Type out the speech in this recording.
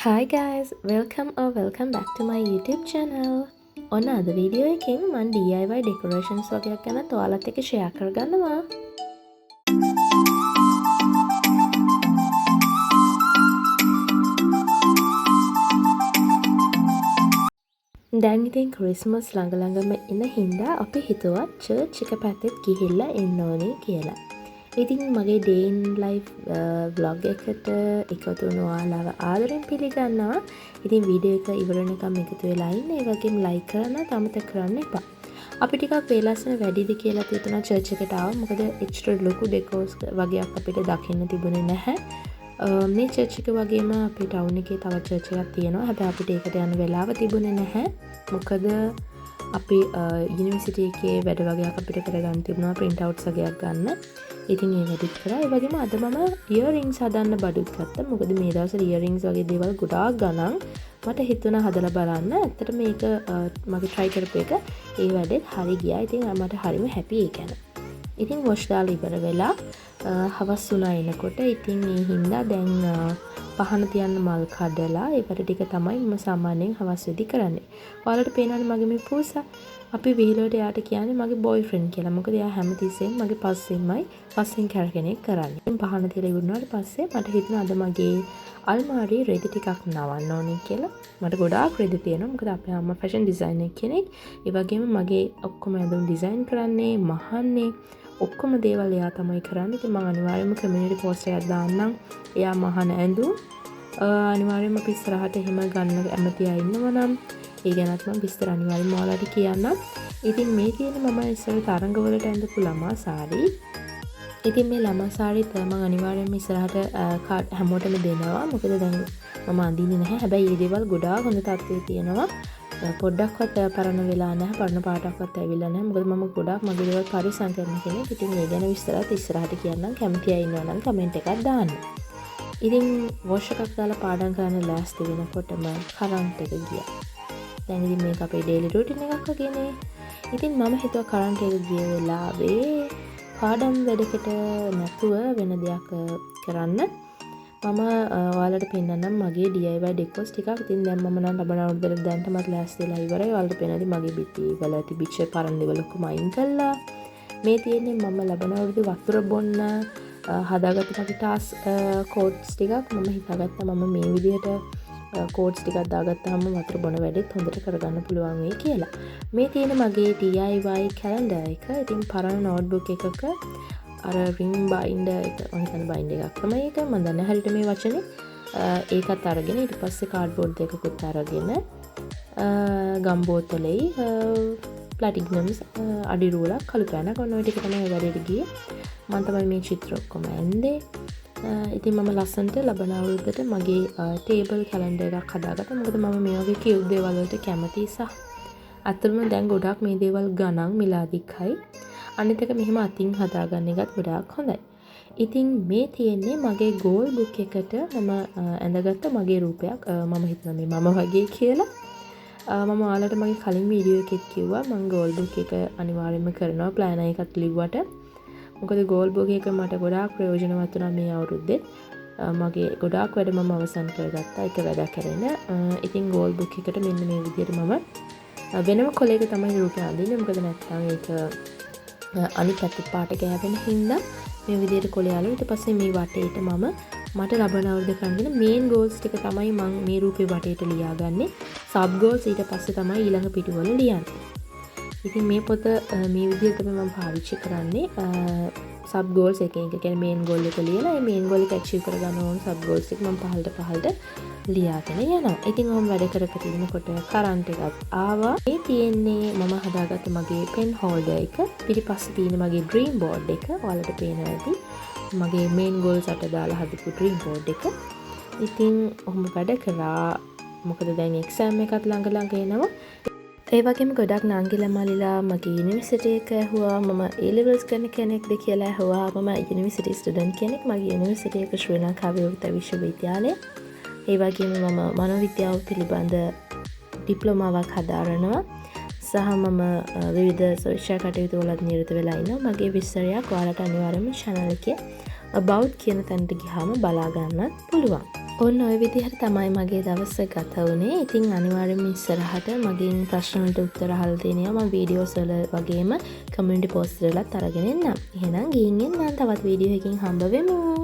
Hi guys, welcome back to my YouTube channel. ඔන්න අද video එකෙන් මම DIY decorations වගේක් ගැන ඔයාලත් එක්ක share කරගන්නවා. දැන් ඉතින් Christmas ළඟම එන හින්දා අපි හිතුවා church එක පැත්තට ගිහිල්ලා එන්න ඕනේ කියලා. ඉතින් මගේ day in life vlog එකට එකතු වුණ ඔයාලව ආදරෙන් පිළිගන්නවා. ඉතින් වීඩියෝ එක ඉවර වෙනකම් එකතු වෙලා ඉන්න. ඒ වගේම like කරන්න අමතක කරන්න එපා. අපි ටිකක් වේලස්සන වැඩිද කියලා හිතුණා church එකට ආවා. මොකද extra ලොකු decors වගේක් අපිට දකින්න තිබුණේ නැහැ. මේ church එක වගේම අපේ town එකේ තව church එකක් තියෙනවා. හැබැයි අපිට ඒකට යන්න වෙලාව තිබුණේ නැහැ. මොකද අපි යුනිවර්සිටි එකේ වැඩ වගේක් අපිට කරගන්න තිබුණා print outs වගේක් ගන්න. ඉතින් ඒ වැඩිත් කරා. ඒ වගේම අද මම earrings හදන්න බඩුත් ගත්තා. මොකද මේ දවස්වල earrings වගේ දේවල් ගොඩාක් ගණන් මට හිතුණා හදලා බලන්න. ඇත්තට මේක මගේ try කරපු එක ඒ වැඩේත් හරි ගියා. ඉතින් මට හරිම happy ඒ ගැන. ඉතින් wash දාලා ඉවර වෙලා හවස් වුණා එනකොට ඉතින් මේ හින්දා දැන් පහන තියන්න මල් කඩලා ඒකට ටික තමයි මම සාමාන්‍යයෙන් හවස් වෙදි කරන්නේ. ඔයාලට පේනවනේ මගේ මේ පූසා. අපි විහිළුවට යාට කියන්නේ මගේ boyfriend කියලා. මොකද එයා හැමතිස්සෙම මගේ පස්සෙන් කැරකෙනෙක් කරන්නේ. පහන තියලා ඉවරනාට පස්සේ මට හිතුණා අද මගේ අල්මාරියේ රෙදි ටිකක් නවන්න ඕනේ කියලා. මට ගොඩාක් රෙදි තියෙනවා. මොකද අපේ අම්මා fashion designer කෙනෙක්. ඒ වගේම මගේ ඔක්කොම ඇඳුම් design කරන්නේ, මහන්නේ ඔක්කොම දේවල් එයා තමයි කරන්නේ. ඉතින් මම අනිවාර්යයෙන්ම community post එකක් දාන්නම්. එයා මහන ඇඳුම් අනිවාර්යයෙන්ම අපි ඉස්සරහට එහෙම ගන්න ඇමති අය ඉන්නවා නම් ඒ ගැනත් මම විස්තර අනිවාර්යයෙන්ම ඔයාලට කියන්නම්. ඉතින් මේ තියෙන මම ඉස්සර තරඟ වලට ඇඳපු ළමා සාරි. ඉතින් මේ ළමා සාරිත් මම අනිවාර්යයෙන්ම ඉස්සරහට හැමෝටම දෙනවා. මොකද දැන් මම අඳින්නේ නැහැ. හැබැයි මේ දේවල් ගොඩාක් හොඳ තත්ත්වයේ තියෙනවා. පොඩ්ඩක්වත් පරණ වෙලා නැහැ. පරණ පාටක්වත් ඇවිල්ලා නැහැ. මොකද මම ගොඩාක් මගේ දේවල් පරිස්සම් කරන කෙනෙක්. ඉතින් මේ ගැන විස්තරات ඉස්සරහට කියන්නම්. කැමති අය ඉන්නවා නම් කමෙන්ට් එකක් දාන්න. ඉතින් වොෂ් එකක් දාලා පාඩම් කරන්න ලෑස්ති වෙනකොටම කරන්ට් එක ගියා. දැන් ඉතින් මේක අපේ ඩේලි රූටින් එකක් වගේනේ. ඉතින් මම හිතුවා කරන්ට් එක ගිය වෙලාවේ පාඩම් වැඩකට නැතුව වෙන දෙයක් කරන්න. මම ඔයාලට පෙන්නන්නම් මගේ DIY decors ටිකක්. ඉතින් දැන් මම නම් ලබන අවුරුද්දට දැන්ටමත් ලෑස්ති වෙලා ඉවරයි. ඔයාලට පේනවාද මගේ බිත්ති වල තිබිච්ච පරණ දේවල් ඔක්කොම අයින් කළා. මේ තියෙන්නේ මම ලබන අවුරුද්දේ වතුර බොන්න හදාගත්ත මගේ ටාස් කෝඩ්ස් ටිකක්. මම හිතාගත්තා මම මේ විදිහට කෝඩ්ස් ටිකක් දාගත්තාම වතුර බොන වැඩෙත් හොඳට කරගන්න පුළුවන් වෙයි කියලා. මේ තියෙන මගේ DIY කැලෙන්ඩර් එක. ඉතින් පරණ නෝට්බුක් එකක අර රින් බයින්ඩර් එක මම හිතන්නේ බයින්ඩර් එකක් තමයි ඒක. මම දන්නේ හරියට මේ වචනේ. ඒකත් අරගෙන ඊට පස්සේ කාඩ්බෝඩ් දෙකකුත් අරගෙන ගම් බෝතලෙයි ප්ලැටිනම්ස් අඩි රූලක් කළු පෑනක් ඔන්න ඔය ටික තමයි වැඩේට ගියේ. මම තමයි මේ චිත්‍ර ඔක්කොම ඇඳේ. ඉතින් මම ලස්සනට ලබන අවුරුද්දට මගේ ටේබල් කැලෙන්ඩර් එකක් හදාගත්තා. මොකද මම මේ වගේ කියුට් දේවල් වලට කැමතියි සහ අතරම දැන් ගොඩාක් මේ දේවල් ගණන් මිලාදික්කයි. අනිත් එක මෙහෙම අතින් හදාගන්න එකත් ගොඩාක් හොඳයි. ඉතින් මේ තියෙන්නේ මගේ ගෝල් බුක් එකට මම ඇඳගත්ත මගේ රූපයක්. මම හිතනවා මේ මම වගේ කියලා. මම ඔයාලට මගේ කලින් වීඩියෝ එකෙත් කිව්වා මම ගෝල් බුක් එක අනිවාර්යයෙන්ම කරනවා ප්ලෑන් එකක් ලිව්වට. මොකද ගෝල් බුක් එක මට ගොඩාක් ප්‍රයෝජනවත් වුණා මේ අවුරුද්දේ. මගේ ගොඩාක් වැඩ මම අවසන් කරගත්තා එක වැඩක් කරගෙන. ඉතින් ගෝල් බුක් එකට මෙන්න මේ විදිහට මම වෙනම කොලයක තමයි රූපය අඳින්නේ. මොකද නැත්නම් ඒක අනිත් පැත්තේ පාට ගෑවෙන හින්දා මේ විදිහට කොලේ අලුවා. ඊට පස්සේ මේ වටේට මම මට ලබන අවුරුද්ද කරගෙන මේන් ගෝල්ස් ටික තමයි මම මේ රූපේ වටේට ලියාගන්නේ. සබ් ගෝල්ස් ඊට පස්සේ තමයි ඊළඟ පිටුවල ලියන්නේ. ඉතින් මේ පොත මේ විදිහට තමයි මම පාවිච්චි කරන්නේ. සබ් ගෝල්ස් එක කියන්නේ මේන් ගෝල් එක ලියලා ඒ මේන් ගෝල් එක ඇචීව් කරගන්න ඕන සබ් ගෝල්ස් එක මම පහළට ලියාගෙන යනවා. ඉතින් මම වැඩ කරකට ඉන්නකොට කරන්ට් එකක් ආවා. මේ තියෙන්නේ මම හදාගත්ත මගේ පෙන් හෝල්ඩර් එක. පිටිපස්සේ තියෙන මගේ ඩ්‍රීම් බෝඩ් එක. ඔයාලට පේනවා ඇති. මගේ මේන් ගෝල්ස් අට දාලා හදපු ඩ්‍රීම් බෝඩ් එක. ඉතින් ඔහොම වැඩ කරා. මොකද දැන් එක්සෑම් එකත් ළඟ එනවා. ඒ වගේම ගොඩක් නංගිලා මල්ලිලා මගේ යුනිවර්සිටි එක ඇහුවා. මම A levels කරන කෙනෙක්ද කියලා ඇහුවා. මම යුනිවර්සිටි ස්ටුඩන්ට් කෙනෙක්. මගේ යුනිවර්සිටි එක ශ්‍රී ලංකාවේ විද්‍යා විශ්වවිද්‍යාලය. ඒ වගේම මම මනෝවිද්‍යාව පිළිබඳ ඩිප්ලෝමාවක් හදාරනවා. සහ මම විවිධ සවිශා කටයුතු වලත් නිරත වෙලා ඉන්නවා. මගේ විස්තරයක් ඔයාලට අනිවාර්යයෙන්ම channel එකේ about කියන තැනට ගියාම බලා ගන්නත් පුළුවන්. ඔන්න ඔය විදිහට තමයි මගේ දවස ගත වුණේ. ඉතින් අනිවාර්යෙන්ම ඉස්සරහට මගෙන් ප්‍රශ්න වලට උත්තර අහලා තියෙනවා. මම වීඩියෝස් වල වගේම කමියුනිටි පෝස්ට් වලත් අරගෙන එන්නම්. එහෙනම් ගිහින් එන්න තවත් වීඩියෝ එකකින් හම්බ වෙමු.